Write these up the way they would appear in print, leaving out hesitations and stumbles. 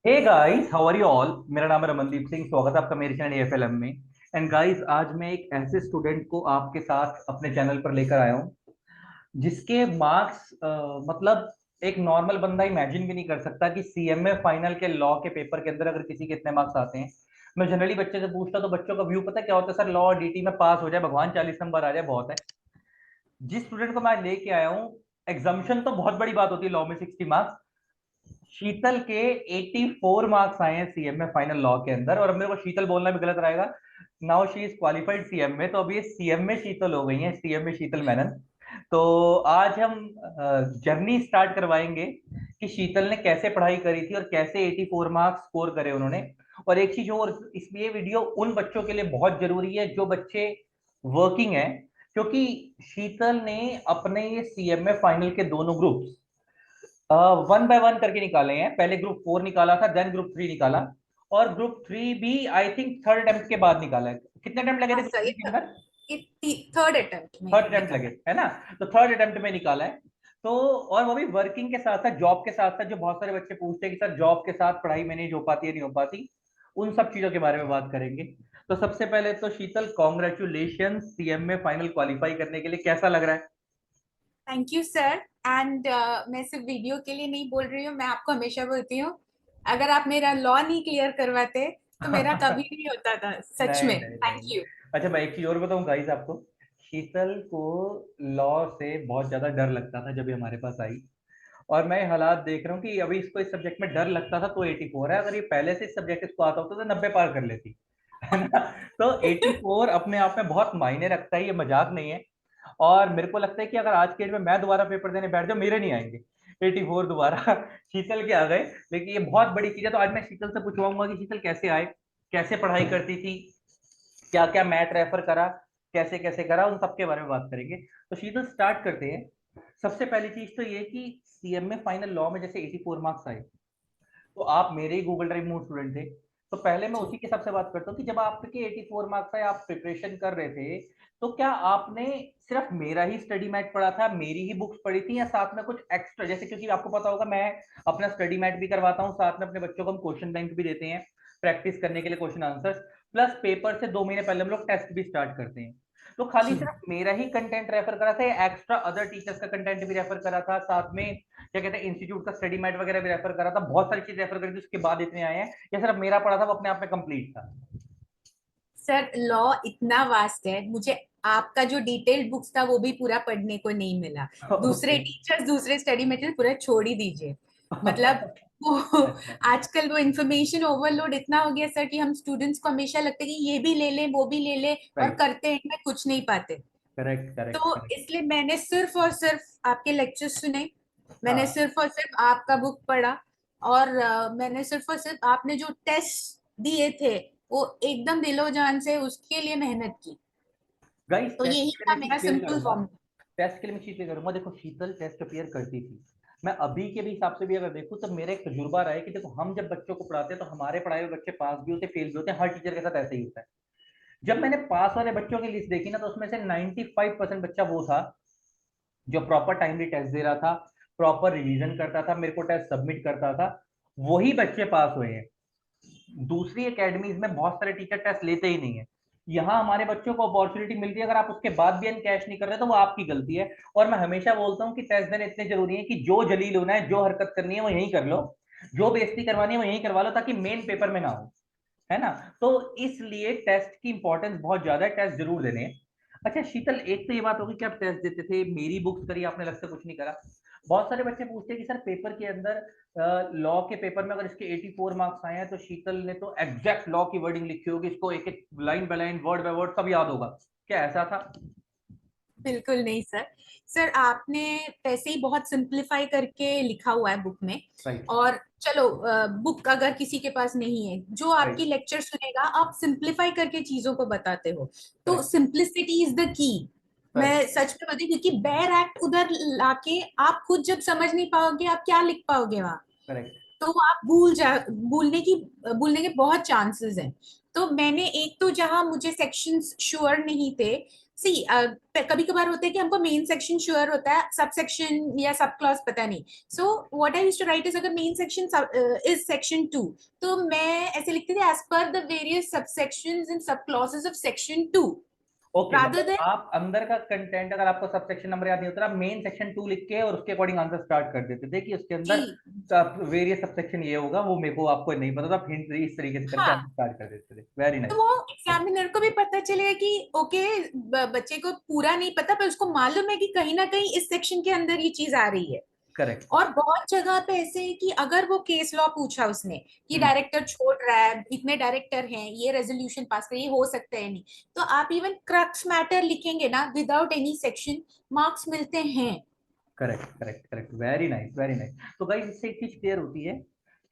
Hey guys, how are you all. मेरा नाम है रमनदीप सिंह। स्वागत है आपका मेरे चैनल एएफएलएम में। एंड गाइस, आज मैं एक ऐसे स्टूडेंट को आपके साथ अपने चैनल पर लेकर आया हूँ जिसके मार्क्स मतलब एक नॉर्मल बंदा इमेजिन भी नहीं कर सकता कि सीएमए फाइनल के लॉ के पेपर के अंदर अगर किसी के इतने मार्क्स आते हैं। मैं जनरली बच्चे से पूछता तो बच्चों का व्यू पता है क्या होता है? सर, लॉ और डीटी में पास हो जाए भगवान, 40 नंबर आ जाए बहुत है। जिस स्टूडेंट को मैं लेके आया हूँ, एग्जाम्शन तो बहुत बड़ी बात होती है लॉ में, 60 मार्क्स। शीतल के 84 मार्क्स आए हैं सीएमए फाइनल लॉ के अंदर। और अब मेरे को शीतल बोलना भी गलत रहेगा। Now she is qualified CMA, तो अब ये सीएमए शीतल हो गई है, सीएमए शीतल मेनन। तो आज हम जर्नी स्टार्ट करवाएंगे कि शीतल ने कैसे पढ़ाई करी थी और कैसे 84 मार्क्स स्कोर करे उन्होंने। और एक चीज और, इसलिए वीडियो उन बच्चों के लिए बहुत जरूरी है जो बच्चे वर्किंग है, क्योंकि शीतल ने अपने ये सीएमए फाइनल के दोनों ग्रुप्स वन बाय वन करके निकाले हैं। पहले ग्रुप 4 निकाला था, देन ग्रुप 3 निकाला। और ग्रुप 3 भी आई थिंक थर्ड अटेम्प्ट के बाद निकाला है। कितने अटेम्प्ट लगे हाँ थे सर, ग्रुप 3 के अंदर? ये थर्ड अटेम्प्ट में थर्ड अटेम्प्ट लगे, निकाला। है ना? तो थर्ड अटेम्प्ट में निकाला है। तो और वो भी वर्किंग के साथ साथ, जॉब के साथ साथ। जो बहुत सारे बच्चे पूछते हैं कि सर जॉब के साथ पढ़ाई मैनेज हो पाती है नहीं हो पाती, उन सब चीजों के बारे में बात करेंगे। तो सबसे पहले तो शीतल, कॉन्ग्रेचुलेशन सीएमए फाइनल क्वालिफाई करने के लिए। कैसा लग रहा है? Thank you sir. एंड मैं सिर्फ वीडियो के लिए नहीं बोल रही हूँ, मैं आपको हमेशा बोलती हूँ, अगर आप मेरा लॉ नहीं क्लियर करवाते तो मेरा कभी नहीं होता था, सच नहीं में। नहीं थैंक नहीं। यू। अच्छा, मैं एक चीज और बताऊं गाइस आपको। शीतल को लॉ से बहुत ज्यादा डर लगता था जब ये हमारे पास आई। और मैं हालात देख रहा हूँ कि अभी इसको इस सब्जेक्ट में डर लगता था तो 84 है। अगर ये पहले से इस सब्जेक्ट इसको आता होता तो 90 पार कर लेती, है ना? तो 84 अपने आप में बहुत मायने रखता है, ये मजाक नहीं है। और मेरे को लगता है कि अगर आज के डेट में मैं दोबारा पेपर देने बैठ जाऊं, मेरे नहीं आएंगे 84 दोबारा। शीतल के आ गए। लेकिन ये बहुत बड़ी चीज है। तो आज मैं शीतल से पूछवाऊंगा कि शीतल कैसे आए, कैसे पढ़ाई करती थी, क्या क्या मैथ रेफर करा, कैसे कैसे करा, उन सबके बारे में बात करेंगे। तो शीतल, स्टार्ट करते हैं। सबसे पहली चीज तो ये कि सीएमए फाइनल लॉ में जैसे 84 मार्क्स आए, तो आप मेरे ही गूगल ड्राइव में स्टूडेंट थे। तो पहले मैं जी। उसी के हिसाब से बात करता हूँ कि जब आपके 84 मार्क्स आए, आप प्रिपरेशन कर रहे थे, तो क्या आपने सिर्फ मेरा ही स्टडी मैट पढ़ा था, मेरी ही बुक्स पढ़ी थी, या साथ में कुछ एक्स्ट्रा? जैसे क्योंकि आपको पता होगा मैं अपना स्टडी मैट भी करवाता हूँ, साथ में अपने बच्चों को हम क्वेश्चन बैंक भी देते हैं प्रैक्टिस करने के लिए, क्वेश्चन आंसर्स। प्लस पेपर से 2 महीने पहले हम लोग टेस्ट भी स्टार्ट करते हैं। तो खाली जी। सिर्फ मेरा ही कंटेंट रेफर करा था या एक्स्ट्रा अदर टीचर्स का कंटेंट भी रेफर करा था, साथ में क्या कहते हैं इंस्टीट्यूट का स्टडी मैट वगैरह भी रेफर करा था, बहुत सारी चीज रेफर करी थी, उसके बाद इतने आए हैं, या सिर्फ मेरा पढ़ा था वो अपने आप में कंप्लीट था? सर, लॉ इतना वास्ट है, मुझे आपका जो डिटेल्ड बुक्स था वो भी पूरा पढ़ने को नहीं मिला। ओके। दूसरे टीचर्स, दूसरे स्टडी मटेरियल पूरा छोड़ ही दीजिए। मतलब वो अच्छा। आजकल वो इंफॉर्मेशन ओवरलोड इतना हो गया सर कि हम स्टूडेंट्स को हमेशा लगता है कि ये भी ले लें वो भी ले लें, और राइट। करते हैं में कुछ नहीं पाते। करेक्ट करेक्ट तो करेक्ट। इसलिए मैंने सिर्फ और सिर्फ आपके लेक्चर्स सुने, मैंने हाँ। सिर्फ और सिर्फ आपका बुक पढ़ा, और मैंने सिर्फ और सिर्फ आपने जो टेस्ट दिए थे वो एकदम दिलो जान से उसके लिए मेहनत की। गाइस, तो टेस्ट यही के लिए था मैं चीज मेरा क्लियर सिंपल करूंगा। फॉर्म। टेस्ट के लिए मैं चीज क्लियर करूंगा। देखो, शीतल टेस्ट अपियर करती थी। मैं अभी के भी हिसाब से भी अगर देखूं तो मेरा एक तजुर्बा रहा है कि देखो, हम जब बच्चों को पढ़ाते हैं तो हमारे पढ़ाए हुए बच्चे पास भी होते, फेल भी होते हैं। हर टीचर के साथ ऐसे ही होता है। जब मैंने पास वाले बच्चों की लिस्ट देखी ना, तो उसमें से 95% बच्चा वो था जो प्रॉपर टाइमली टेस्ट दे रहा था, प्रॉपर रिवीजन करता था, मेरे को टेस्ट सबमिट करता था। वही बच्चे पास हुए हैं। दूसरी एकेडमीज में बहुत सारे टीचर टेस्ट लेते ही नहीं है। यहाँ हमारे बच्चों को अपॉर्चुनिटी मिल रही है, अगर आप उसके बाद भी कैश नहीं कर रहे तो वो आपकी गलती है। और मैं हमेशा बोलता हूँ कि टेस्ट देने इतने जरूरी है कि जो जलील होना है, जो हरकत करनी है वो यहीं कर लो, जो बेइज्जती करवानी है वो यहीं करवा लो, ताकि मेन पेपर में ना हो, है ना? तो इसलिए टेस्ट की इंपॉर्टेंस बहुत ज्यादा है, टेस्ट जरूर देने हैं। अच्छा शीतल, एक तो ये बात होगी कि आप टेस्ट देते थे, मेरी बुक्स करी आपने, अलग से कुछ नहीं करा। बहुत सारे बच्चे पूछते हैं कि सर पेपर के अंदर लॉ के पेपर में अगर इसके 84 मार्क्स आए हैं तो शीतल ने तो एग्जैक्ट लॉ की वर्डिंग लिखी होगी, इसको एक एक line by line, word by word सब याद होगा। क्या ऐसा था? बिल्कुल नहीं सर। सर, आपने वैसे ही बहुत सिंपलीफाई करके लिखा हुआ है बुक में। राइट। और चलो, बुक अगर किसी के पास नहीं है, जो आपकी राइट। लेक्चर सुनेगा, आप सिंपलीफाई करके चीजों को बताते हो। तो correct. Simplicity is the key. मैं करेक्ट। सच में बताऊं, क्योंकि बेयर एक्ट उधर लाके आप खुद जब समझ नहीं पाओगे आप क्या लिख पाओगे वहां। करेक्ट। तो आप भूलने के बहुत चांसेस हैं। तो मैंने एक तो, जहां मुझे सेक्शंस श्योर नहीं थे, सी कभी कभार होता है कि हमको मेन सेक्शन श्योर होता है, सब सेक्शन या सब क्लॉज पता नहीं। So what I used to write is, अगर मेन सेक्शन इज सेक्शन 2, तो मैं ऐसे लिखती थी as per the various sub sections and sub clauses of section 2, okay, rather मतलब देन। आप अंदर का कंटेंट, अगर आपको सब सेक्शन नंबर याद नहीं होता, आप मेन सेक्शन 2 लिख के और उसके अकॉर्डिंग आंसर स्टार्ट कर देते थे कि उसके अंदर जी वेरियस सब सेक्शन ये होगा, वो मेरे को आपको नहीं पता था, आप हिंट इस तरीके से करके हाँ, आंसर स्टार्ट कर देते थे। वेरी तो नाइस। वो एग्जामिनर को भी पता चलेगा कि ओके, बच्चे को पूरा नहीं पता पर उसको मालूम है कि कहीं ना कहीं इस सेक्शन के अंदर ये चीज आ रही है। करेक्ट। और बहुत जगह पे ऐसे है कि अगर वो केस लॉ पूछा उसने कि हम्म। डायरेक्टर छोड़ रहा है, इतने डायरेक्टर हैं, ये रेजोल्यूशन पास कर, ये हो सकता है नहीं, तो आप इवन क्रक्स मैटर लिखेंगे ना विदाउट एनी सेक्शन, मार्क्स मिलते हैं। Correct correct correct, very nice very nice. तो गाइस इससे एक चीज क्लियर होती है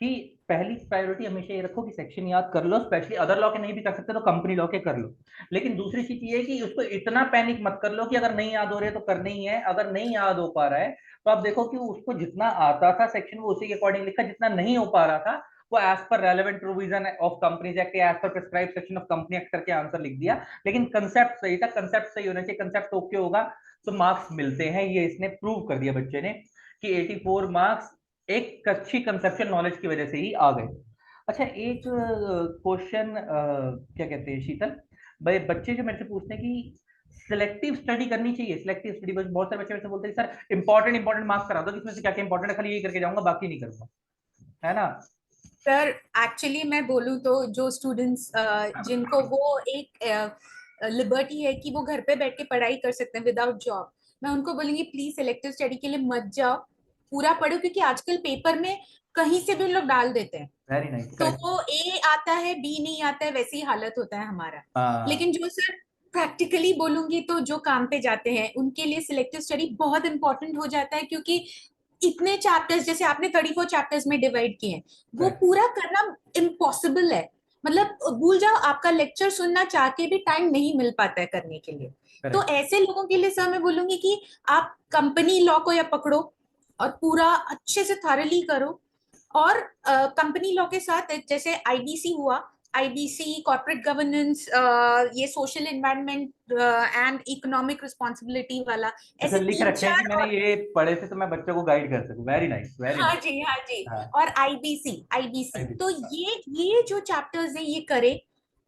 कि पहली प्रायोरिटी हमेशा ये रखो कि सेक्शन याद कर लो, स्पेशली अदर लॉ के नहीं भी कर सकते तो कंपनी लॉ के कर लो। लेकिन दूसरी चीज ये है कि उसको इतना पैनिक मत कर लो कि अगर नहीं याद हो रहे तो करना ही है, अगर नहीं याद हो पा रहा है तो आप देखो कि उसको जितना आता था सेक्शन वो उसी के अकॉर्डिंग लिखा, जितना नहीं हो पा रहा था वो as per relevant provision of companies act या as per prescribe section of company act करके आंसर लिख दिया। लेकिन कंसेप्ट सही था, कंसेप्ट सही होना चाहिए, कंसेप्ट ओके होगा तो मार्क्स मिलते हैं। ये इसने प्रूव कर दिया बच्चे ने कि 84 मार्क्स एक अच्छी कंसेप्चुअल नॉलेज की वजह से ही आ गए। अच्छा, एक क्वेश्चन क्या कहते हैं शीतल भाई, बच्चे जो मेरे से पूछते हैं कि सिलेक्टिव स्टडी करनी चाहिए, सिलेक्टिव स्टडी, बहुत सारे बच्चे मेरे से बोलते हैं सर इंपॉर्टेंट इंपॉर्टेंट मार्क्स करा दो, जिसमें से क्या क्या इंपॉर्टेंट है खाली यही करके जाऊंगा बाकी नहीं करूंगा, है ना? सर एक्चुअली मैं बोलूँ तो जो स्टूडेंट्स जिनको वो एक लिबर्टी है कि वो घर पे बैठ के पढ़ाई कर सकते हैं विदाउट जॉब, मैं उनको बोलूंगी प्लीज सिलेक्टिव स्टडी के लिए मत जाओ, पूरा पढ़ो, क्योंकि आजकल पेपर में कहीं से भी उन लोग डाल देते हैं। वेरी नाइस, तो करेक्ट। वो ए आता है बी नहीं आता है, वैसी हालत होता है हमारा। हाँ। लेकिन जो सर प्रैक्टिकली बोलूंगी तो जो काम पे जाते हैं उनके लिए सिलेक्टिव स्टडी बहुत इंपॉर्टेंट हो जाता है, क्योंकि इतने चैप्टर्स जैसे आपने 34 चैप्टर्स में डिवाइड किए हैं, वो करेक्ट पूरा करना इम्पॉसिबल है। मतलब भूल जाओ, आपका लेक्चर सुनना चाह के भी टाइम नहीं मिल पाता है करने के लिए। तो करेक्ट। ऐसे लोगों के लिए सर मैं बोलूंगी कि आप कंपनी लॉ को या पकड़ो और पूरा अच्छे से थारली करो। और कंपनी लॉ के साथ जैसे आईबीसी हुआ, आईबीसी कॉर्पोरेट गवर्नेंस, ये social environment and economic responsibility वाला, अच्छा, ऐसे लिख तीन रखे हैं कि चार मैंने और। ये पढ़े थे तो मैं बच्चों को गाइड कर सकूं। वेरी नाइस वेरी हाँ नाइस। जी, हाँ जी। हाँ। और आईबीसी, आईबीसी I तो will। ये जो चैप्टर्स है ये करे,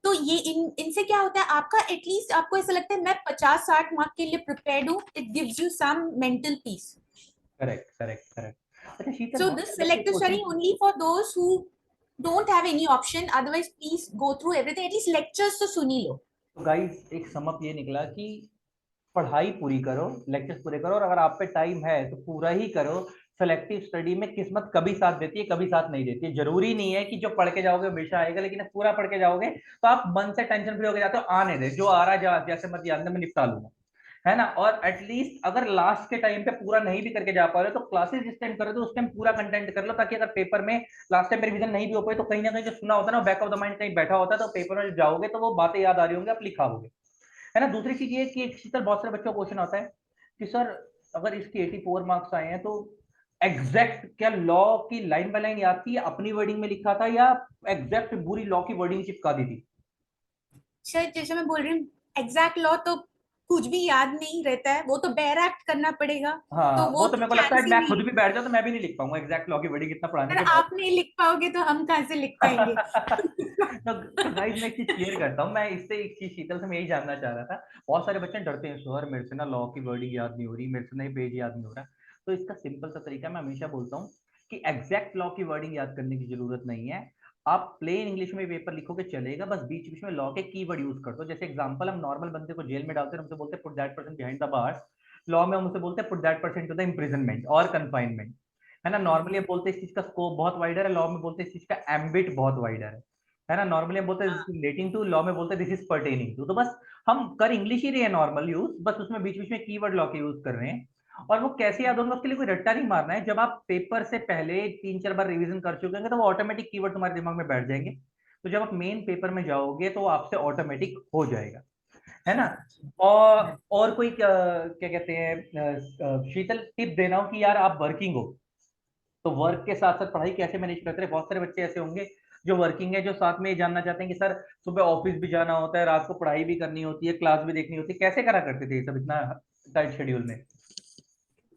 तो ये इनसे क्या होता है, आपका एटलीस्ट आपको ऐसा लगता है मैं 50-60 मार्क के लिए प्रिपेयर्ड हूँ, it gives you some mental peace. Correct correct correct. अच्छा शीतल, So बहुत this सारे बच्चे selective question. study only for those who don't have any option. Otherwise, please go through everything. At least lectures तो सुन ही लो। तो guys एक sum up ये निकला कि पढ़ाई पूरी करो, लेक्चर्स पूरे करो, और अगर आप पे टाइम है तो पूरा ही करो। सेलेक्टिव स्टडी में किस्मत कभी साथ देती है कभी साथ नहीं देती है, जरूरी नहीं है कि जो पढ़ के जाओगे हमेशा आएगा, लेकिन पूरा पढ़ के जाओगे तो आप मन से टेंशन फ्री होकर जाते हो, आने दे जो आ रहा है जैसे मत याद में निपटा लूंगा, है ना? और एटलीस्ट अगर लास्ट के टाइम पे पूरा नहीं भी करके जा पा रहे हो तो क्लासेस जिस टाइम कर रहे हो उस टाइम पूरा कंटेंट कर लो, ताकि अगर पेपर में लास्ट टाइम रिवीजन नहीं भी हो पाए तो कहीं ना कहीं जो सुना होता है ना बैक ऑफ द माइंड कहीं बैठा होता है, तो पेपर में जाओगे तो वो बातें याद आ रही होंगी, आप लिखाओगे, है ना? दूसरी चीज ये कि एक चीज बहुत सारे बच्चों को क्वेश्चन आता है कि सर अगर इसके 84 मार्क्स आए हैं तो एग्जैक्ट क्या लॉ की लाइन बाय लाइन याद थी या अपनी वर्डिंग में लिखा था या एग्जैक्ट पूरी लॉ की वर्डिंग चिपका दी थी? शायद जैसे मैं बोल रही हूँ, एग्जैक्ट लॉ तो कुछ भी याद नहीं रहता है, वो तो बेर एक्ट करना पड़ेगा। तो हाँ, वो वो तो तो मेरे को लगता है चांस ही मैं खुद नहीं भी है। बैठ जाऊं तो मैं भी नहीं लिख पाऊंगा एग्जैक्ट लॉ की वर्डिंग इतना पढ़ाने अगर के बाद। आप नहीं लिख पाओगे तो हम कहाँ से लिख पाएंगे। तो गाइस मैं एक चीज क्लियर करता हूँ, मैं इससे एक चीज शीतल से मैं यही जानना चाह रहा था। बहुत सारे बच्चे डरते हैं सर मेरे से ना लॉ की वर्डिंग याद नहीं हो रही, मेरे से नहीं पेज याद नहीं हो रहा। तो इसका सिंपल सा तरीका मैं हमेशा बोलता हूँ कि एग्जैक्ट लॉ की वर्डिंग याद करने की जरूरत नहीं है। आप प्लेन इंग्लिश में पेपर लिखोगे चलेगा, बस बीच बीच में लॉ के कीवर्ड यूज कर दो। जैसे एग्जांपल, हम नॉर्मल बंदे को जेल में डालते हैं, हमसे बोलते हैं put that person behind the bars. Law में हम उसे बोलते हैं put that person to the imprisonment और कन्फाइनमेंट, है ना? नॉर्मली हम बोलते हैं इस चीज का स्कोप बहुत वाइडर है, लॉ में बोलते हैं इस चीज का एम्बिट बहुत वाइडर है ना? नॉर्मली हम बोलते हैं रिलेटिंग टू, लॉ में बोलते हैं दिस इज पर्टेनिंग टू। तो बस हम कर इंग्लिश ही रहे हैं नॉर्मल यूज, बस उसमें बीच बीच में कीवर्ड लॉ के यूज कर रहे हैं। और वो कैसे याद होंगे उसके लिए कोई रट्टा नहीं मारना है, जब आप पेपर से पहले 3-4 बार रिवीजन कर चुके हैं तो वो ऑटोमेटिक कीवर्ड तुम्हारे दिमाग में बैठ जाएंगे, तो जब आप मेन पेपर में जाओगे तो आपसे ऑटोमेटिक हो जाएगा, है ना? और कोई क्या कहते हैं शीतल टिप देना हो कि यार आप वर्किंग हो तो वर्क के साथ साथ पढ़ाई कैसे मैनेज करते हैं? बहुत सारे बच्चे ऐसे होंगे जो वर्किंग है, जो साथ में ये जानना चाहते हैं कि सर सुबह ऑफिस भी जाना होता है, रात को पढ़ाई भी करनी होती है, क्लास भी देखनी होती है, कैसे करा करते थे ये सब इतना टाइट शेड्यूल में?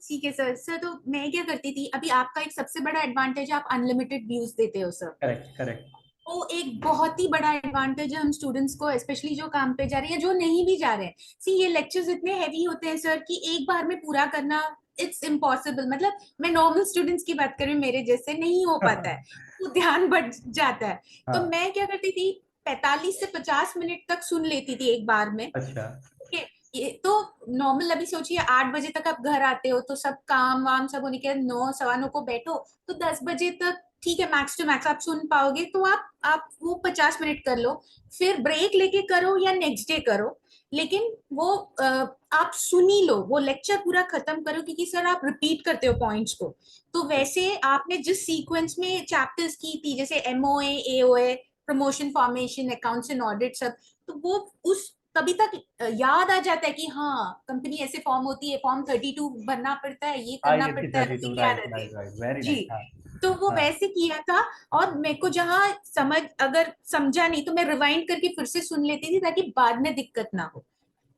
ठीक है सर। सर तो मैं क्या करती थी, अभी आपका एक सबसे बड़ा एडवांटेज है, आप अनलिमिटेड व्यूज देते हो सर। Correct correct. वो एक बहुत ही बड़ा एडवांटेज है हम स्टूडेंट्स को, स्पेशली जो काम पे जा रहे हैं या जो नहीं भी जा रहे हैं। सी ये लेक्चर्स इतने हैवी होते हैं सर कि एक बार में पूरा करना इट्स इम्पॉसिबल। मतलब मैं नॉर्मल स्टूडेंट्स की बात करूँ, मेरे जैसे नहीं हो पाता है, तो ध्यान बढ़ जाता है। तो हाँ। मैं क्या करती थी, 45 से 50 मिनट तक सुन लेती थी एक बार में। अच्छा। ठीक है, ये तो नॉर्मल। अभी सोचिए 8 बजे तक आप घर आते हो तो सब काम वाम सब होने के बाद 9 सवा 9 को बैठो, तो 10 बजे तक ठीक है मैक्स टू मैक्स आप सुन पाओगे। तो आप वो 50 मिनट कर लो, फिर ब्रेक लेके करो या नेक्स्ट डे करो, लेकिन वो आप सुन ही लो, वो लेक्चर पूरा खत्म करो, क्योंकि सर आप रिपीट करते हो पॉइंट्स को। तो वैसे आपने जिस सीक्वेंस में चैप्टर्स की थी, जैसे MOA, AOA, promotion, formation, accounts and audit सब, तो वो उस तभी तक याद आ जाता है कि हाँ कंपनी ऐसे फॉर्म होती है, फॉर्म 32 भरना पड़ता है, ये करना IFC पड़ता है, वो 32, याद राइट रहती राइट है। राइट, वेरी जी। नाइस। हाँ तो वो हाँ। वैसे किया था। और मेरे को जहाँ समझ अगर समझा नहीं तो मैं रिवाइंड करके फिर से सुन लेती थी, ताकि बाद में दिक्कत ना हो।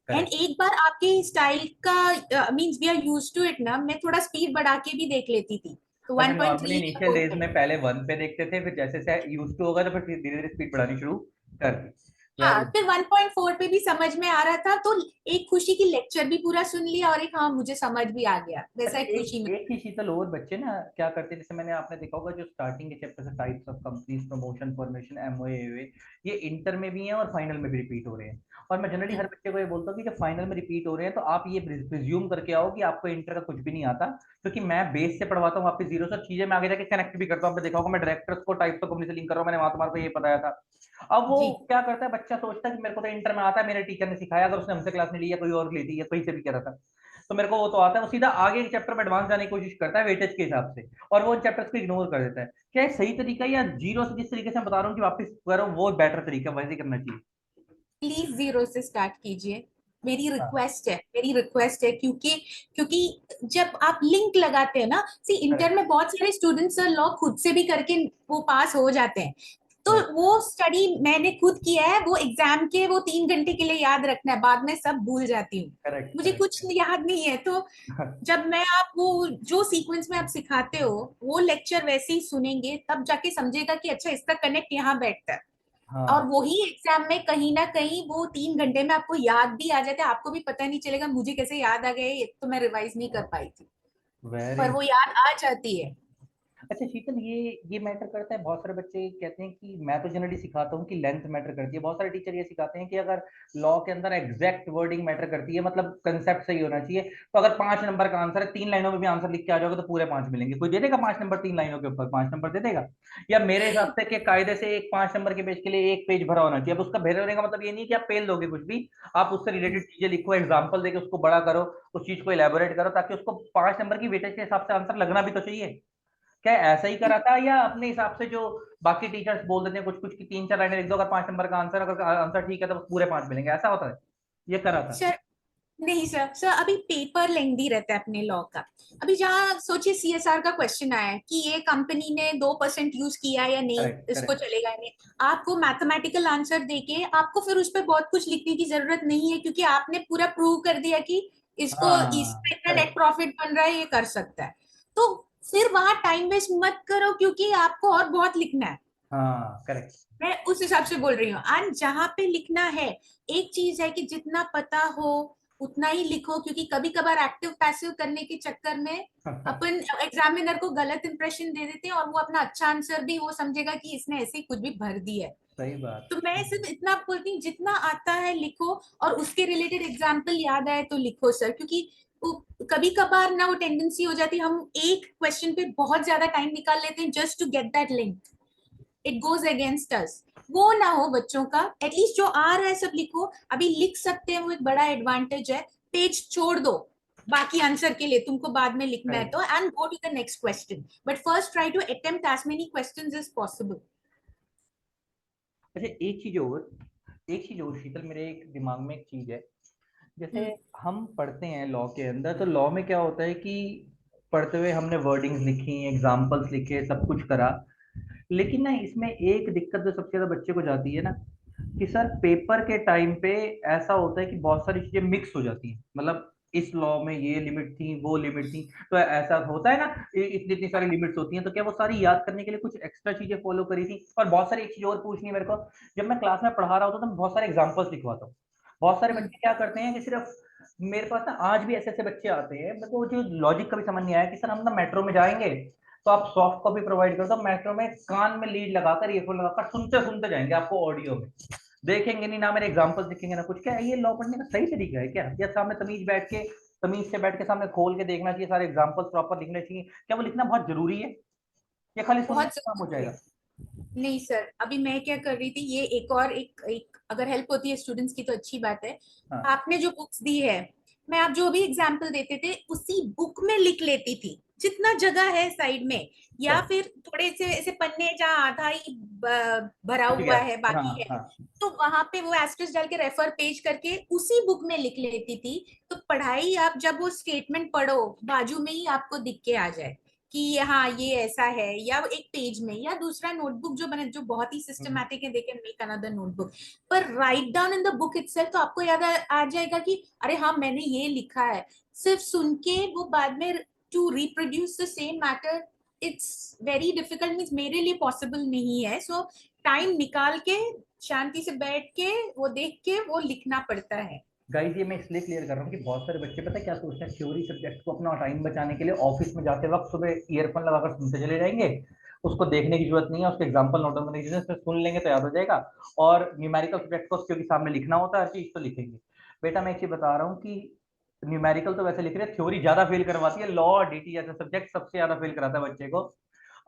And correct. एक बार आपके स्टाइल का means we are used to it ना, मैं थोड़ा स्पीड बढ़ा के भी देख लेती थी, तो अच्छा, नॉर्मली 1.3 या इनिशियल डेज 4 में पहले 1 पे देखते थे, फिर जैसे जैसे यूज टू होगा तो फिर धीरे धीरे स्पीड बढ़ानी शुरू कर दी। हाँ, वेरी। फिर 1.4 पे भी समझ में आ रहा था, तो एक खुशी की लेक्चर भी पूरा सुन लिया, और एक हाँ मुझे समझ भी आ गया, वैसा अच्छा, एक खुशी एक में। एक ही शीतल, और बच्चे ना क्या करते हैं, जैसे मैंने आपने देखा होगा जो स्टार्टिंग के चैप्टर से types of companies, promotion, formation, MOA, ये इंटर में भी हैं और फाइनल में भी रिपीट हो रहे हैं। और मैं जनरली हर बच्चे को ये बोलता हूँ कि जब फाइनल में रिपीट हो रहे हैं तो आप ये प्रिज्यूम करके आओ कि आपको इंटर का कुछ भी नहीं आता, क्योंकि मैं बेस से पढ़वाता हूँ आपकी जीरो से चीजें मैं आगे जाके कनेक्ट भी करता हूँ। आपने देखा होगा मैं डायरेक्टर्स को टाइप्स ऑफ कंपनी से लिंक कर रहा हूँ, मैंने वहां तुम्हारे को ये बताया था। अब वो जी क्या करता है, बच्चा सोचता है कि मेरे को तो इंटर में आता है, मेरे टीचर ने सिखाया, अगर उसने हमसे क्लास नहीं ली या कोई और ली थी या कहीं से भी कह रहा था तो मेरे को वो तो आता है, वो सीधा आगे के चैप्टर में एडवांस जाने की कोशिश करता है वेटेज के हिसाब से, और वो उन चैप्टर्स को इग्नोर कर देता है। क्या ये सही तरीका है, या जीरो से जिस तरीके से मैं बता रहा हूँ कि वापस करो वो बेटर तरीका, वैसे ही करना चाहिए? प्लीज जीरो से स्टार्ट कीजिए, मेरी हाँ। रिक्वेस्ट है, मेरी रिक्वेस्ट है। क्योंकि क्योंकि जब आप लिंक लगाते हैं ना, सी इंटर करेक्ट। में बहुत सारे स्टूडेंट्स लॉ खुद से भी करके वो पास हो जाते हैं। तो राइट। वो स्टडी मैंने खुद किया है, वो एग्जाम के वो 3 घंटे के लिए याद रखना है, बाद में सब भूल जाती हूँ, करेक्ट मुझे कुछ करेक्ट। याद नहीं है। तो जब मैं आप वो जो सीक्वेंस में आप सिखाते हो वो लेक्चर वैसे ही सुनेंगे, तब जाके समझेगा कि अच्छा इसका कनेक्ट यहाँ बैठता है। और हाँ। वही एग्जाम में कहीं ना कहीं वो 3 घंटे में आपको याद भी आ जाता है, आपको भी पता नहीं चलेगा मुझे कैसे याद आ गए, ये तो मैं रिवाइज नहीं कर पाई थी, वेरी। पर वो याद आ जाती है। अच्छा शीतल, ये मैटर करता है, बहुत सारे बच्चे कहते हैं कि मैं तो जनरली सिखाता हूँ कि लेंथ मैटर करती है, बहुत सारे टीचर ये सिखाते हैं कि अगर लॉ के अंदर एग्जैक्ट वर्डिंग मैटर करती है, मतलब कंसेप्ट सही होना चाहिए, तो अगर 5 नंबर का आंसर है, 3 लाइनों में भी आंसर लिख के आ जाओगे तो पूरे 5 मिलेंगे। कोई दे देगा 5 नंबर 3 लाइनों के ऊपर 5 नंबर दे देगा? या मेरे हिसाब से कि कायदे से एक 5 नंबर के पेज के लिए एक पेज भरा होना चाहिए। अब उसका भरे होने का मतलब ये नहीं कि आप फेल दोगे कुछ भी, आप उससे रिलेटेड चीजें लिखो, एग्जाम्पल देके उसको बड़ा करो, उस चीज को इलेबोरेट करो, ताकि उसको 5 नंबर की वेटेज के हिसाब से आंसर लगना भी तो चाहिए। क्या ऐसा ही करा था, या अपने हिसाब से जो बाकी टीचर्स बोल देते हैं कुछ कुछ की 3 4 लाइनें लिख दो, अगर 5 नंबर का आंसर, अगर आंसर ठीक है तो पूरे 5 मिलेंगे, ऐसा होता है? ये करा था? सर नहीं सर, सर अभी पेपर लेंदी रहता है अपने लॉ का। अभी जहाँ सोचिए सीएसआर का क्वेश्चन आया है कि ये कंपनी ने 2% यूज किया या नहीं, करेक्ट इसको करेक्ट। चलेगा या नहीं, आपको मैथमेटिकल आंसर देके आपको फिर उस पर बहुत कुछ लिखने की जरूरत नहीं है, क्योंकि आपने पूरा प्रूव कर दिया कि इसको हाँ। इसका इतना नेट करेक्ट। प्रॉफिट बन रहा है, ये कर सकता है। तो फिर वहां टाइम वेस्ट मत करो, क्योंकि आपको और बहुत लिखना है। हाँ करेक्ट। मैं उस हिसाब से बोल रही हूँ। एंड जहां पे लिखना है, एक चीज है कि जितना पता हो उतना ही लिखो, क्योंकि कभी कभार एक्टिव पैसिव करने के चक्कर में अपन एग्जामिनर को गलत इंप्रेशन दे देते हैं, और वो अपना अच्छा आंसर भी वो समझेगा कि इसने ऐसे ही कुछ भी भर दिया है। सही बात। तो मैं सिर्फ इतना बोलती हूँ, जितना आता है लिखो, और उसके रिलेटेड एग्जाम्पल याद आए तो लिखो सर, क्योंकि कभी कभार ना वो टेंडेंसी हो जाती है, हम एक क्वेश्चन पे बहुत ज्यादा टाइम निकाल लेते हैं just to get that link, it goes against us. वो ना हो बच्चों का, एटलीस्ट जो आ रहा है सब लिखो, अभी लिख सकते हैं, वो एक बड़ा एडवांटेज है। पेज छोड़ दो बाकी आंसर के लिए, तुमको बाद में लिखना है करेक्ट। तो, and go to the next question, but first try to attempt as many questions as possible. अच्छा, एक चीज और शीतल, मेरे एक दिमाग में एक चीज है, जैसे हम पढ़ते हैं लॉ के अंदर, तो लॉ में क्या होता है कि पढ़ते हुए हमने वर्डिंग्स लिखी, एग्जाम्पल्स लिखे, सब कुछ करा, लेकिन ना इसमें एक दिक्कत जो सबसे ज्यादा बच्चे को जाती है ना, कि सर पेपर के टाइम पे ऐसा होता है कि बहुत सारी चीजें मिक्स हो जाती हैं, मतलब इस लॉ में ये लिमिट थी, वो लिमिट थी, तो ऐसा होता है ना, इतनी इतनी सारी लिमिट्स होती हैं, तो क्या वो सारी याद करने के लिए कुछ एक्स्ट्रा चीजें फॉलो करी थी? और बहुत सारी एक चीज और पूछनी है मेरे को, जब मैं क्लास में पढ़ा रहा होता तो मैं बहुत सारे एग्जाम्पल्स लिखवाता हूँ। बहुत सारे बच्चे क्या करते हैं कि सिर्फ, मेरे पास ना आज भी ऐसे ऐसे बच्चे आते हैं, मेरे को जो लॉजिक कभी समझ नहीं आया कि सर हम ना मेट्रो में जाएंगे तो आप सॉफ्ट कॉपी प्रोवाइड कर दो, मेट्रो में कान में लीड लगाकर, ईयरफोन लगाकर सुनते सुनते जाएंगे आपको ऑडियो में, देखेंगे नहीं ना मेरे एग्जांपल्स दिखेंगे ना कुछ। क्या ये लॉ पढ़ने का सही तरीका है क्या? या सामने तमीज से बैठ के सामने खोल के देखना चाहिए, सारे एग्जांपल्स प्रॉपर लिखने चाहिए? क्या वो लिखना बहुत जरूरी है या खाली सुनने बहुत से काम हो जरूरी है। जाएगा? नहीं सर, अभी मैं क्या कर रही थी, ये एक और एक अगर हेल्प होती है स्टूडेंट्स की तो अच्छी बात है। हाँ। आपने जो बुक्स दी है, मैं आप जो भी एग्जाम्पल देते थे उसी बुक में लिख लेती थी, जितना जगह है साइड में, या अच्छा। फिर थोड़े से ऐसे पन्ने जहाँ आधा ही भरा ठीक हुआ है। है, हाँ बाकी है, हाँ। तो वहां पे वो एस्टेरिस्क डाल के रेफर पेज करके उसी बुक में लिख लेती थी। तो पढ़ाई आप जब वो स्टेटमेंट पढ़ो, बाजू में ही आपको दिख के आ जाए कि हाँ ये ऐसा है, या एक पेज में, या दूसरा नोटबुक जो बने जो बहुत ही हम्म। सिस्टमैटिक है, they can make another notebook, पर write down in the book itself, तो आपको याद आ जाएगा कि अरे हाँ मैंने ये लिखा है। सिर्फ सुन के वो बाद में to reproduce the same matter, it's very difficult, means मेरे लिए पॉसिबल नहीं है। सो टाइम निकाल के शांति से बैठ के वो देख के वो लिखना पड़ता है। गाइस ये मैं इसलिए क्लियर कर रहा हूँ कि बहुत सारे बच्चे पता है क्या सोचते हैं, थ्योरी सब्जेक्ट को अपना टाइम बचाने के लिए ऑफिस में जाते वक्त सुबह ईयरफोन लगाकर सुनते चले जाएंगे, उसको देखने की जरूरत नहीं है, उसके एग्जाम्पल नोट डाउन करने की जरूरत है, सुन लेंगे तो याद हो जाएगा। और न्यूमेरिकल सब्जेक्ट को क्योंकि सामने लिखना होता है हर चीज, तो लिखेंगे। बेटा मैं एक चीज बता रहा हूँ कि न्यूमेरिकल तो वैसे लिख रहे हैं, थ्योरी ज्यादा फेल करवाती है, लॉ और डीटी जैसे सब्जेक्ट सबसे ज्यादा फेल कराता है बच्चे को।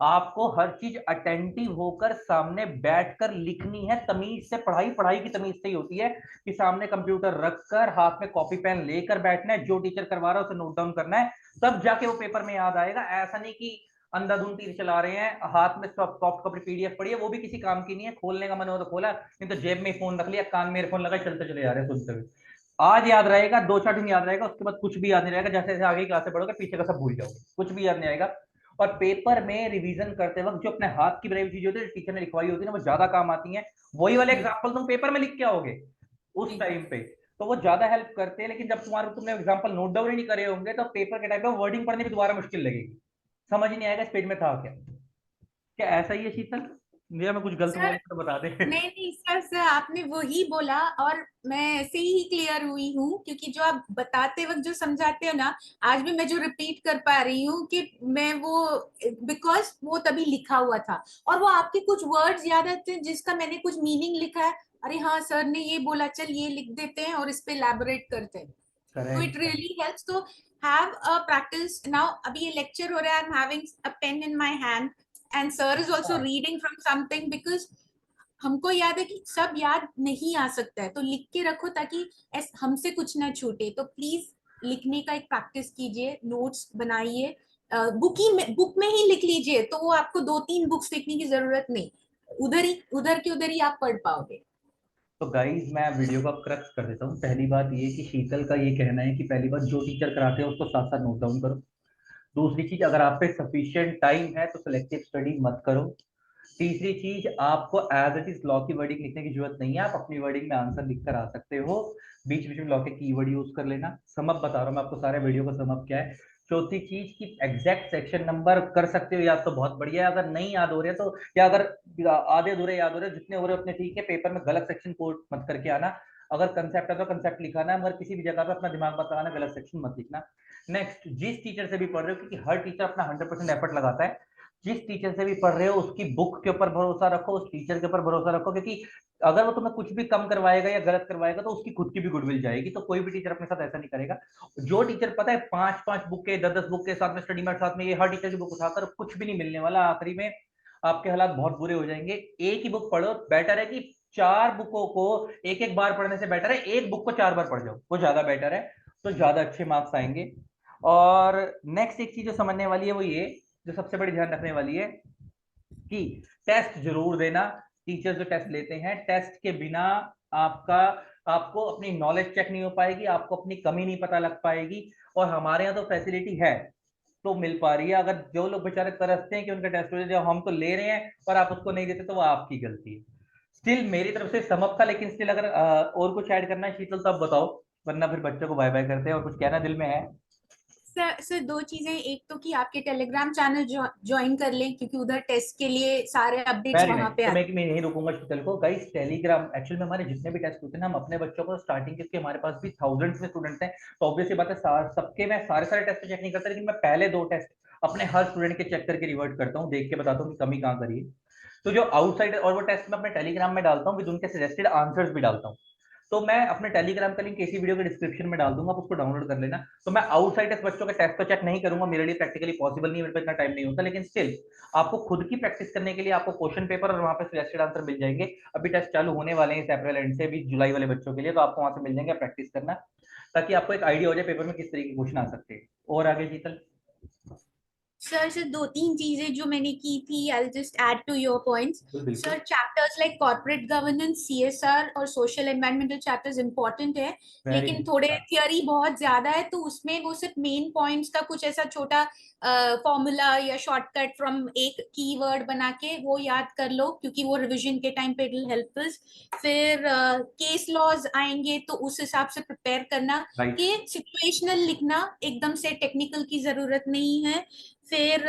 आपको हर चीज अटेंटिव होकर सामने बैठकर लिखनी है, तमीज से। पढ़ाई पढ़ाई की तमीज से ही होती है कि सामने कंप्यूटर रखकर हाथ में कॉपी पेन लेकर बैठना है, जो टीचर करवा रहा है उसे नोट डाउन करना है, तब जाके वो पेपर में याद आएगा। ऐसा नहीं कि अंधाधुंध तीर चला रहे हैं, हाथ में सॉफ्ट कॉपी पीडीएफ पड़ी है, वो भी किसी काम की नहीं है, खोलने का मन हो तो खोला, नहीं तो जेब में फोन रख लिया, कान में ईयरफोन लगाए चलते चले जा रहे हैं सुनते हुए। आज याद रहेगा, दो चार दिन याद रहेगा, उसके बाद कुछ भी याद नहीं रहेगा, जैसे जैसे आगे क्लासे पढ़ोगे पीछे का सब भूल जाओगे, कुछ भी याद नहीं आएगा। और पेपर में रिवीजन करते वक्त जो अपने हाथ की बनाई हुई चीजें होती है, टीचर ने लिखवाई होती है ना, वो ज्यादा काम आती है। वही वाले जी एग्जाम्पल तुम पेपर में लिख के आओगे उस जी। टाइम पे, तो वो ज्यादा हेल्प करते हैं। लेकिन जब तुमने एग्जाम्पल नोट डाउन ही नहीं करे होंगे, तो पेपर के टाइम पे वर्डिंग पढ़ने में दोबारा मुश्किल लगेगी, समझ ही नहीं आएगा इस पेज में था क्या। क्या ऐसा ही है शीतल? मेरा मैं कुछ गलत बोल सर रहा तो बता दे। नहीं नहीं सर, सर आपने वही बोला, और मैं ऐसे ही क्लियर हुई हूँ, क्योंकि जो आप बताते वक्त जो समझाते हो ना, आज भी मैं जो रिपीट कर पा रही हूँ कि मैं वो, बिकॉज वो तभी लिखा हुआ था, और वो आपके कुछ वर्ड्स याद आते हैं जिसका मैंने कुछ मीनिंग लिखा है, अरे हाँ सर ने ये बोला, चल ये लिख देते हैं और इस पे elaborate करते हैं। तो it correct. Really helps to have a practice. Now अभी ये लेक्चर हो रहा है, I am having a pen in my hand, and sir is also हाँ। रीडिंग फ्रॉम समथिंग, बिकॉज हमको याद है कि सब याद नहीं आ सकता है, तो लिख के रखो ताकि हमसे कुछ ना छूटे। तो प्लीज लिखने का एक प्रैक्टिस कीजिए, नोट्स बनाइए, बुक में ही लिख लीजिए, तो वो आपको दो तीन बुक्स देखने की जरूरत नहीं, उधर की आप पढ़ पाओगे। तो गाइज मैं वीडियो का क्रक्स कर देता हूँ। पहली बात ये कि शीतल का ये कहना है कि पहली बात जो टीचर कराते हैं उसको साथ साथ नोट डाउन करो। दूसरी चीज, अगर आप पे सफिशिएंट टाइम है तो सिलेक्टिव स्टडी मत करो। तीसरी चीज, आपको एज इट इज लॉ की वर्डिंग लिखने की जरूरत नहीं है, आप अपनी वर्डिंग में आंसर लिख कर आ सकते हो। बीच बीच में लॉ के कीवर्ड यूज कर लेना। सम अप बता रहा हूँ मैं आपको, सारे वीडियो का सम अप क्या है। चौथी चीज कि एग्जैक्ट सेक्शन नंबर कर सकते हो याद तो बहुत बढ़िया है, अगर नहीं याद हो रहे तो, या अगर आधे अधूरे याद हो रहे, जितने हो रहे उतने ठीक है, पेपर में गलत सेक्शन कोड मत करके आना। अगर कंसेप्ट है तो कंसेप्ट लिखाना है, मगर किसी भी जगह पर अपना दिमाग मत लगाना, गलत सेक्शन मत लिखना। नेक्स्ट, जिस टीचर से भी पढ़ रहे हो, क्योंकि हर टीचर अपना 100% एफर्ट लगाता है, जिस टीचर से भी पढ़ रहे हो उसकी बुक के ऊपर भरोसा रखो, उस टीचर के ऊपर भरोसा रखो, क्योंकि अगर वो तुम्हें कुछ भी कम करवाएगा या गलत करवाएगा तो उसकी खुद की भी गुडविल जाएगी। तो कोई भी टीचर अपने साथ ऐसा नहीं करेगा। जो टीचर पता है 5-5 बुक के 10-10 बुक के साथ में स्टडी मैट साथ में, ये हर टीचर की बुक उठाकर कुछ भी नहीं मिलने वाला, आखिरी में आपके हालात बहुत बुरे हो जाएंगे। एक ही बुक पढ़ो, बेटर है कि चार बुकों को एक एक बार पढ़ने से बेटर है एक बुक को 4 बार पढ़ जाओ, वो ज्यादा बेटर है, तो ज्यादा अच्छे मार्क्स आएंगे। और नेक्स्ट एक चीज जो समझने वाली है वो ये, जो सबसे बड़ी ध्यान रखने वाली है, कि टेस्ट जरूर देना। टीचर जो टेस्ट लेते हैं, टेस्ट के बिना आपका आपको अपनी नॉलेज चेक नहीं हो पाएगी, आपको अपनी कमी नहीं पता लग पाएगी। और हमारे यहाँ तो फैसिलिटी है, तो मिल पा रही है। अगर जो लोग बेचारे तरसते हैं कि उनका टेस्ट हो जाए, जब हम तो ले रहे हैं और आप उसको नहीं देते, तो वो आपकी गलती है। स्टिल मेरी तरफ से समअप था, लेकिन स्टिल अगर और कुछ ऐड करना है शीतल तो आप बताओ, वरना फिर बच्चों को बाय बाय करते हैं। और कुछ कहना दिल में है? सर दो चीजें, एक तो कि आपके टेलीग्राम चैनल ज्वाइन कर लें, क्योंकि उधर टेस्ट के लिए सारे अपडेट्स वेरी वहां नाइस। पे तो आते मैं यही रुकूंगा शीतल को। गाइस टेलीग्राम एक्चुअल में हमारे जितने भी टेस्ट होते हैं ना, हम अपने बच्चों को स्टार्टिंग के हमारे पास भी थाउजेंड्स में स्टूडेंट्स हैं, तो ऑब्वियसली बात है सबके मैं सारे सारे टेस्ट चेक नहीं करता, लेकिन मैं पहले 2 टेस्ट अपने हर स्टूडेंट के चेक करके रिवर्ट करता हूँ, देख के बताता हूँ कि कमी कहाँ करी है। तो जो आउटसाइड और वो टेस्ट मैं अपने टेलीग्राम में डालता हूँ, विद उनके सजेस्टेड आंसर्स भी डालता हूँ। तो मैं अपने टेलीग्राम का लिंक इसी वीडियो के डिस्क्रिप्शन में डाल दूंगा, आप उसको डाउनलोड कर लेना। तो मैं आउटसाइड बच्चों के टेस्ट तो चेक नहीं करूंगा, मेरे लिए प्रैक्टिकली पॉसिबल नहीं है, मेरे पास इतना टाइम नहीं होता, लेकिन स्टिल आपको खुद की प्रैक्टिस करने के लिए आपको क्वेश्चन पेपर और वहां पे सजेस्टेड आंसर मिल जाएंगे। अभी टेस्ट चालू होने वाले हैं इस अप्रैल एंड से, अभी जुलाई वाले बच्चों के लिए, तो आपको वहां से मिल जाएंगे, प्रैक्टिस करना, ताकि आपको एक आइडिया हो जाए पेपर में किस तरीके के क्वेश्चन आ सकते हैं। और आगे शीतल? सर दो तीन चीजें जो मैंने की थी, I just add to your points. बिल्कुल बिल्कुल। Sir chapters like corporate governance, CSR और सोशल एनवायरमेंटल चैप्टर्स इंपॉर्टेंट है, वेरी लेकिन थोड़े नाइस। थियोरी बहुत ज्यादा है, तो उसमें वो सिर्फ मेन पॉइंट्स का कुछ ऐसा छोटा फॉर्मूला या शॉर्टकट फ्रॉम एक कीवर्ड बना के वो याद कर लो, क्योंकि वो रिवीजन के टाइम पे इट विल हेल्प अस। फिर केस लॉज आएंगे तो उस हिसाब से प्रिपेयर करना, राइट। कि सिचुएशनल लिखना, एकदम से टेक्निकल की जरूरत नहीं है। फिर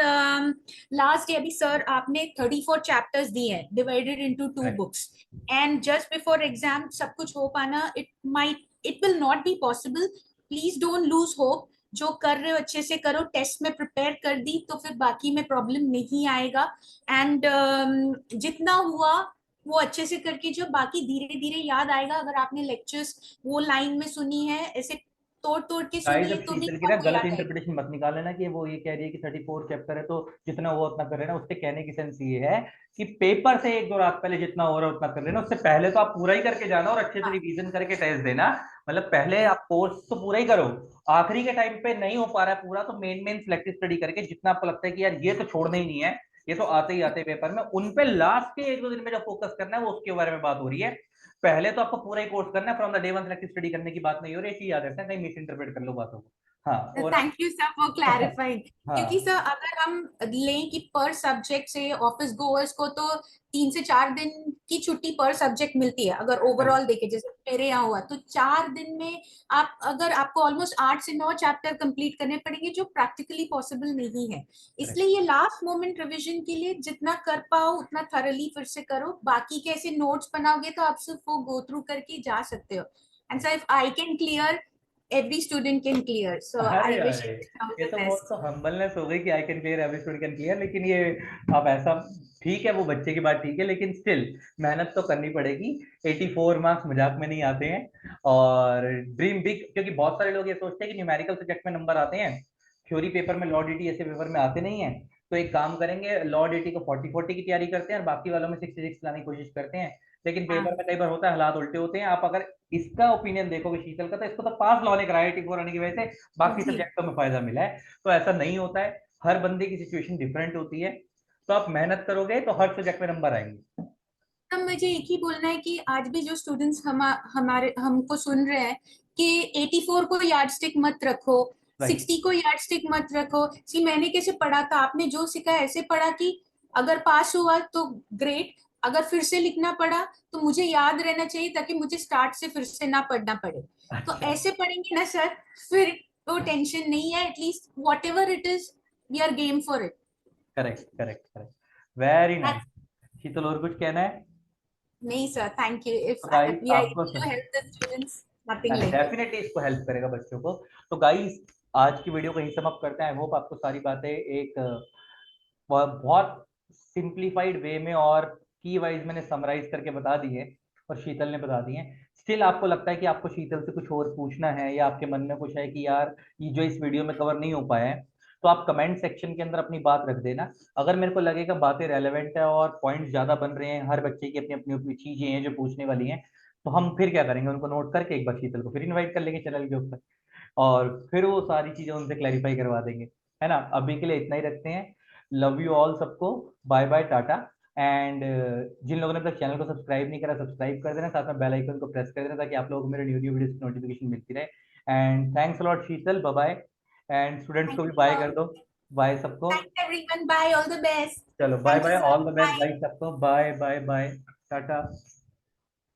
लास्ट अभी सर आपने 34 चैप्टर्स दिए हैं, divided into 2 books, and just before exam सब कुछ हो पाना, it will not be possible. Please don't lose hope, जो कर रहे हो अच्छे से करो, टेस्ट में प्रिपेयर कर दी तो फिर बाकी में प्रॉब्लम नहीं आएगा। एंड जितना हुआ वो अच्छे से करके, जो बाकी धीरे धीरे याद आएगा। अगर आपने लेक्चर्स वो लाइन में सुनी है, ऐसे तोड़ तोड़ के गाइस सुनिए अब तो भी शीतल की ना आपको गलत याद आएगा। इंटरप्रिटेशन मत निकाल लेना कि वो ये कह रही है कि 34 चैप्टर है तो जितना हुआ उतना कर रहे ना। उससे कहने की सेंस ये है कि पेपर से 1-2 रात पहले जितना हो रहा है उतना कर लेना, उससे पहले तो आप पूरा ही करके जाना और अच्छे से हाँ, रिवीजन करके टेस्ट देना। मतलब पहले आप कोर्स तो पूरा ही करो, आखिरी के टाइम पे नहीं हो पा रहा है पूरा, तो मेन मेन सिलेक्टिव स्टडी करके जितना आपको लगता है कि यार ये तो छोड़ना ही नहीं है, ये तो आते ही आते पेपर में, उन पे लास्ट के 1-2 दिन में जो फोकस करना है वो उसके बारे में बात हो रही है। पहले तो आपको पूरा ही कोर्स करना है, from the day one selective study करने की बात नहीं हो रही है, ये चीज याद रखना, कहीं मिस इंटरप्रेट कर लो बातों को। हाँ और thank you sir for clarifying. क्योंकि हाँ सर अगर हम लें कि पर सब्जेक्ट से ऑफिस गोअर्स को तो 3 से 4 दिन की छुट्टी पर सब्जेक्ट मिलती है, अगर करेक्ट ओवरऑल देखे जैसे मेरे यहाँ हुआ, तो 4 दिन में आप अगर आपको ऑलमोस्ट 8 से 9 चैप्टर कंप्लीट करने पड़ेंगे, जो प्रैक्टिकली पॉसिबल नहीं है। करेक्ट। इसलिए ये लास्ट मोमेंट रिवीजन के लिए जितना कर पाओ उतना थरली फिर से करो, बाकी कैसे नोट्स बनाओगे तो आप सिर्फ वो गो थ्रू करके जा सकते हो। And sir if I can clear, every student can clear, so I अरे wish अरे, you all ये the तो बहुत best. तो हम्बलनेस हो गई कि I can clear every student can clear, लेकिन ये अब ऐसा ठीक है, वो बच्चे की बात ठीक है, लेकिन स्टिल मेहनत तो करनी पड़ेगी। 84 मार्क्स मजाक में नहीं आते हैं। और ड्रीम बिग, क्योंकि बहुत सारे लोग ये सोचते हैं कि न्यूमेरिकल सब्जेक्ट में नंबर आते हैं, थ्योरी पेपर में, लॉ डीटी ऐसे पेपर में आते नहीं है। तो एक काम करेंगे, लॉ डीटी को 40-40 की तैयारी करते हैं और बाकी वालों में 66 लाने की कोशिश करते हैं। लेकिन पेपर हाँ में कई बार होता है, हालात उल्टे होते हैं। आप अगर इसका ओपिनियन देखोगे शीतल का, तो इसको तो पास लॉ ने कराया 84 आने की वजह से, बाकी जी। सब्जेक्टों में फायदा मिला है। तो ऐसा नहीं होता है, हर बंदे की सिचुएशन डिफरेंट होती है। तो आप मेहनत करोगे तो हर सब्जेक्ट में नंबर आएंगे। तब मुझे एक ही बोलना है कि आज भी जो स्टूडेंट्स हमारे हमको सुन रहे हैं, कि 84 को यार्डस्टिक मत रखो, राइट। 60 को यार्डस्टिक मत रखो। सी मैंने कैसे पढ़ा था, आपने जो सीखा ऐसे पढ़ा कि अगर पास हुआ तो ग्रेट, अगर फिर से लिखना पड़ा तो मुझे याद रहना चाहिए, ताकि मुझे स्टार्ट से फिर से ना पढ़ना पड़े। तो अच्छा। ऐसे पढ़ेंगे ना सर, फिर तो टेंशन नहीं है, at least whatever it is, we are game for it. Correct correct correct. Very nice. Sheetal और कुछ कहना है? नहीं सर, थैंक यू, इफ तो गाइस वी आर आपको able to help the students, nothing like it. Definitely इसको help करेगा बच्चों को। तो गाइस आज की वीडियो को यही समाप्त करते हैं। आई होप आपको सारी बातें एक बहुत सिंप्लीफाइड वे में और की वाइज मैंने समराइज करके बता दी है, और शीतल ने बता दी है। स्टिल आपको लगता है कि आपको शीतल से कुछ और पूछना है, या आपके मन में कुछ है कि यार ये जो इस वीडियो में कवर नहीं हो पाया है, तो आप कमेंट सेक्शन के अंदर अपनी बात रख देना। अगर मेरे को लगेगा बातें रेलेवेंट है और पॉइंट ज्यादा बन रहे हैं, हर बच्चे की अपनी अपनी अपनी चीजें हैं जो पूछने वाली हैं, तो हम फिर क्या करेंगे, उनको नोट करके एक बार शीतल को फिर इनवाइट कर लेंगे चैनल के ऊपर, और फिर वो सारी चीजें उनसे क्लैरिफाई करवा देंगे। है ना? अभी के लिए इतना ही रखते हैं। लव यू ऑल सबको। Bye bye, tata. एंड जिन लोगों ने तक चैनल को सब्सक्राइब नहीं करा, सब्सक्राइब कर देना, साथ में बेल आइकन को प्रेस कर देना, ताकि आप लोगों को मेरे न्यू न्यू वीडियोस की नोटिफिकेशन मिलती रहे। And thanks a lot Sheetal, bye bye. And students को थैंक भी यू बाय कर ऑल। दो। बाय सबको। Thanks everyone, bye, all the best. चलो bye thank you bye, sir, all the best bye. भाई सबको, बाय बाय बाय, टाटा।